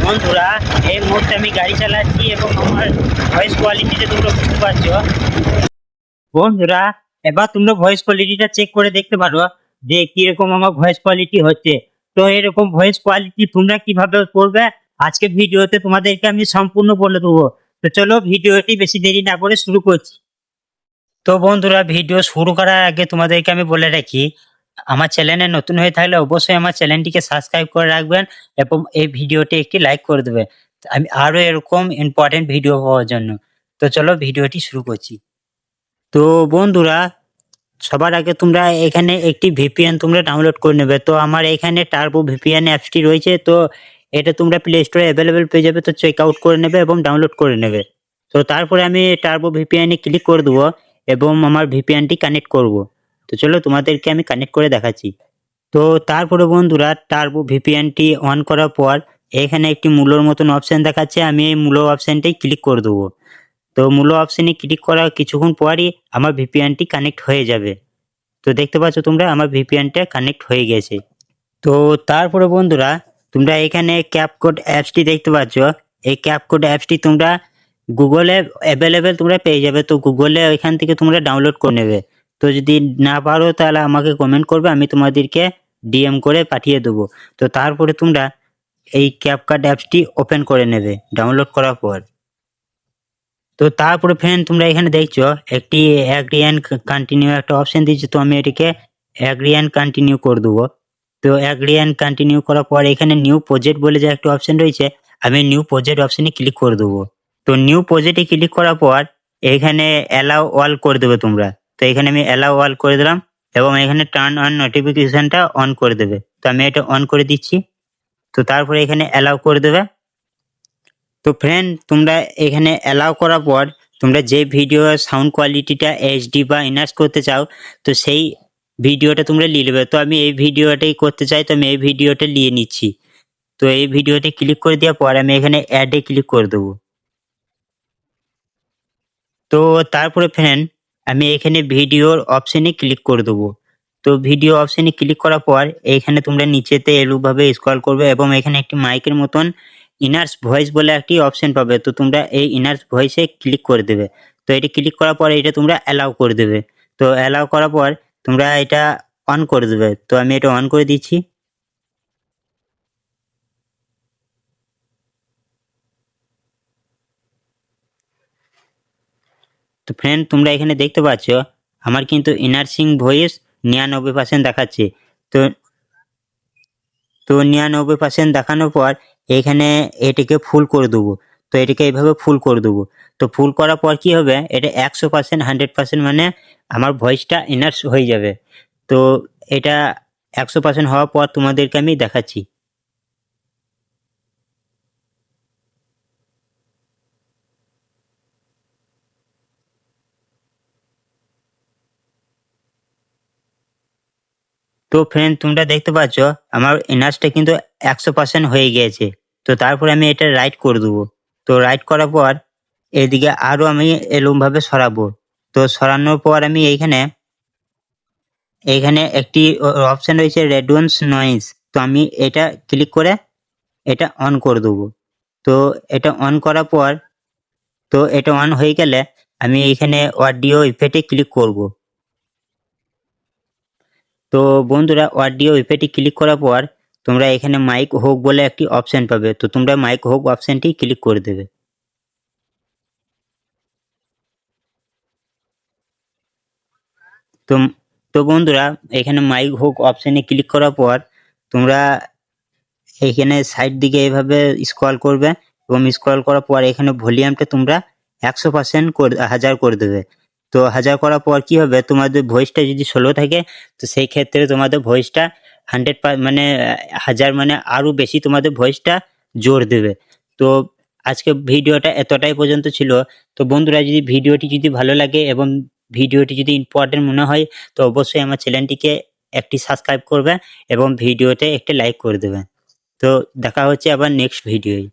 বন্ধুরা, এই মুহূর্তে আমি গাড়ি চালাচ্ছি এবং আমার ভয়েস কোয়ালিটিটা তোমরা বুঝতে পারছো। বন্ধুরা, এবার তোমরা ভয়েস কোয়ালিটিটা চেক করে দেখতে পারো যে কিরকম আমার ভয়েস কোয়ালিটি হচ্ছে। তো এরকম ভয়েস কোয়ালিটি তোমরা কিভাবে করবে আজকে ভিডিওতে তোমাদেরকে আমি সম্পূর্ণ বলে দেবো। তো চলো ভিডিওটি বেশি দেরি না করে শুরু করছি। তো বন্ধুরা, ভিডিও শুরু করার আগে তোমাদেরকে আমি বলে রাখি, আমার চ্যানেলে নতুন হয়ে থাকলে অবশ্যই আমার চ্যানেলটিকে সাবস্ক্রাইব করে রাখবেন এবং এই ভিডিওটি একটি লাইক করে দেবেন আমি আরো এরকম ইম্পর্টেন্ট ভিডিও পাওয়ার জন্য। তো চলো ভিডিওটি শুরু করছি। তো বন্ধুরা, সবার আগে তোমরা এখানে একটি ভিপিএন তোমরা ডাউনলোড করে নেবে। তো আমার এখানে টার্বো ভিপিএন অ্যাপসটি রয়েছে, তো এটা তোমরা প্লে স্টোরে অ্যাভেলেবেল পেয়ে যাবে। তো চেক আউট করে নেবে এবং ডাউনলোড করে নেবে। তো তারপরে আমি টার্বো ভিপিএনে ক্লিক করে দেবো এবং আমার ভিপিএনটি কানেক্ট করব। তো চলো তোমাদেরকে আমি কানেক্ট করে দেখাচ্ছি। তো তারপরে বন্ধুরা, টার্বো ভিপিএনটি অন করার পর এখানে একটি মূলর মতন অপশন দেখাচ্ছে, আমি এই মূল অপশনটাই ক্লিক করে দেবো। তো মূল অপশনে ক্লিক করার কিছুক্ষণ পরই আমার ভিপিএনটি কানেক্ট হয়ে যাবে। তো দেখতে পাচ্ছ তোমরা আমার ভিপিএনটা কানেক্ট হয়ে গেছে। তো তারপরে বন্ধুরা, তোমরা এখানে ক্যাপকোড অ্যাপসটি দেখতে পাচ্ছ। এই ক্যাপকোড অ্যাপসটি তোমরা গুগলে অ্যাভেলেবেল তোমরা পেয়ে যাবে। তো গুগলে এখান থেকে তোমরা ডাউনলোড করে নেবে। তো যদি না পারো তাহলে আমাকে কমেন্ট করবে, আমি তোমাদেরকে ডিএম করে পাঠিয়ে দেবো। তো তারপরে তোমরা এই ক্যাপকাট অ্যাপসটি ওপেন করে নেবে ডাউনলোড করার পর। তো তারপরে ফ্রেন্ড, তোমরা এখানে দেখছো একটি অ্যাগ্রি অ্যান্ড কন্টিনিউ একটা অপশন দিয়েছে। তো আমি এটিকে অ্যাগ্রি অ্যান্ড কন্টিনিউ করে দেবো। তো অ্যাগ্রি অ্যান্ড কন্টিনিউ করার পর এখানে নিউ প্রজেক্ট বলে যে একটা অপশন রয়েছে, আমি নিউ প্রজেক্ট অপশনে ক্লিক করে দেবো। তো নিউ প্রজেক্টে ক্লিক করার পর এখানে অ্যালাউ অল করে দেবে তোমরা। তো এখানে আমি অ্যালাউ অল করে দিলাম এবং এখানে টার্ন অন নোটিফিকেশনটা অন করে দেবে। তো আমি এটা অন করে দিচ্ছি। তো তারপরে এখানে অ্যালাউ করে দেবে। তো ফ্রেন্ড, তোমরা এখানে অ্যালাউ করার পর তোমরা যে ভিডিও সাউন্ড কোয়ালিটিটা এইচডি বা ইনহান্স করতে চাও, তো সেই ভিডিওটা তোমরা নিয়ে নেবে। তো আমি এই ভিডিওটাই করতে চাই, তো আমি এই ভিডিওটা নিয়ে নিচ্ছি। তো এই ভিডিওতে ক্লিক করে দেওয়ার পর আমি এখানে অ্যাডে ক্লিক করে দেবো। তো তারপরে ফ্রেন্ড, আমি এখানে ভিডিওর অপশনে ক্লিক করে দেবো। তো ভিডিও অপশনে ক্লিক করার পর এখানে তোমরা নিচেতে এরূপভাবে স্ক্রল করবে এবং এখানে একটি মাইকের মতন ইনার্স ভয়েস বলে একটি অপশন পাবে। তো তোমরা এই ইনার্স ভয়েসে ক্লিক করে দেবে। তো এটি ক্লিক করার পর এটা তোমরা অ্যালাউ করে দেবে। তো অ্যালাউ করার পর তোমরা এটা অন করে দেবে। তো আমি এটা অন করে দিচ্ছি। তো ফ্রেন্ড, তোমরা এখানে দেখতে পাচ্ছ আমার কিন্তু ইনার্সিং ভয়েস 99% দেখাচ্ছে। তো তো 99% দেখানোর পর এখানে এটিকে ফুল করে দেবো। তো এটিকে এইভাবে ফুল করে দেবো। তো ফুল করার পর কি হবে, এটা 100% 100% মানে আমার ভয়েসটা ইনার্স হয়ে যাবে। তো এটা 100% হওয়ার পর তোমাদেরকে আমি দেখাচ্ছি। তো ফ্রেন্ড, তোমরা দেখতে পাচ্ছ আমার ইনার্সটা কিন্তু 100% হয়ে গিয়েছে। তো তারপরে আমি এটা রাইট করে দেবো। তো রাইট করার পর এদিকে আরও আমি এরকমভাবে সরাবো। তো সরানোর পর আমি এইখানে এইখানে একটি অপশন রয়েছে রেডুয়েন্স নয়েজ। তো আমি এটা ক্লিক করে এটা অন করে দেবো। তো এটা অন করার পর, তো এটা অন হয়ে গেলে আমি এইখানে অডিও ইফেক্টে ক্লিক করব। তো বন্ধুরা, অডিও ইফেক্টে ক্লিক করার পর তোমরা এখানে মাইক হোক বলে একটি অপশন পাবে। তো তোমরা মাইক হোক অপশনটি ক্লিক করে দেবে। তো তো বন্ধুরা, এখানে মাইক হোক অপশনে ক্লিক করার পর তোমরা এইখানে সাইড দিকে এইভাবে স্ক্রল করবে এবং স্ক্রল করার পর এখানে ভলিউমটা তোমরা 100% করে 1000 করে দেবে। তো 1000 করার পর কি হবে, তোমাদের ভয়েসটা যদি স্লো থাকে তো সেই ক্ষেত্রে তোমাদের ভয়েসটা 100 মানে 1000 মানে আরও বেশি তোমাদের ভয়েসটা জোর দেবে। তো আজকে ভিডিওটা এতটাই পর্যন্ত ছিল। তো বন্ধুরা, যদি ভিডিওটি যদি ভালো লাগে এবং ভিডিওটি যদি ইম্পর্টেন্ট মনে হয় তো অবশ্যই আমার চ্যানেলটিকে একটি সাবস্ক্রাইব করবে এবং ভিডিওতে একটি লাইক করে দেবে। তো দেখা হচ্ছে আবার নেক্সট ভিডিওয়।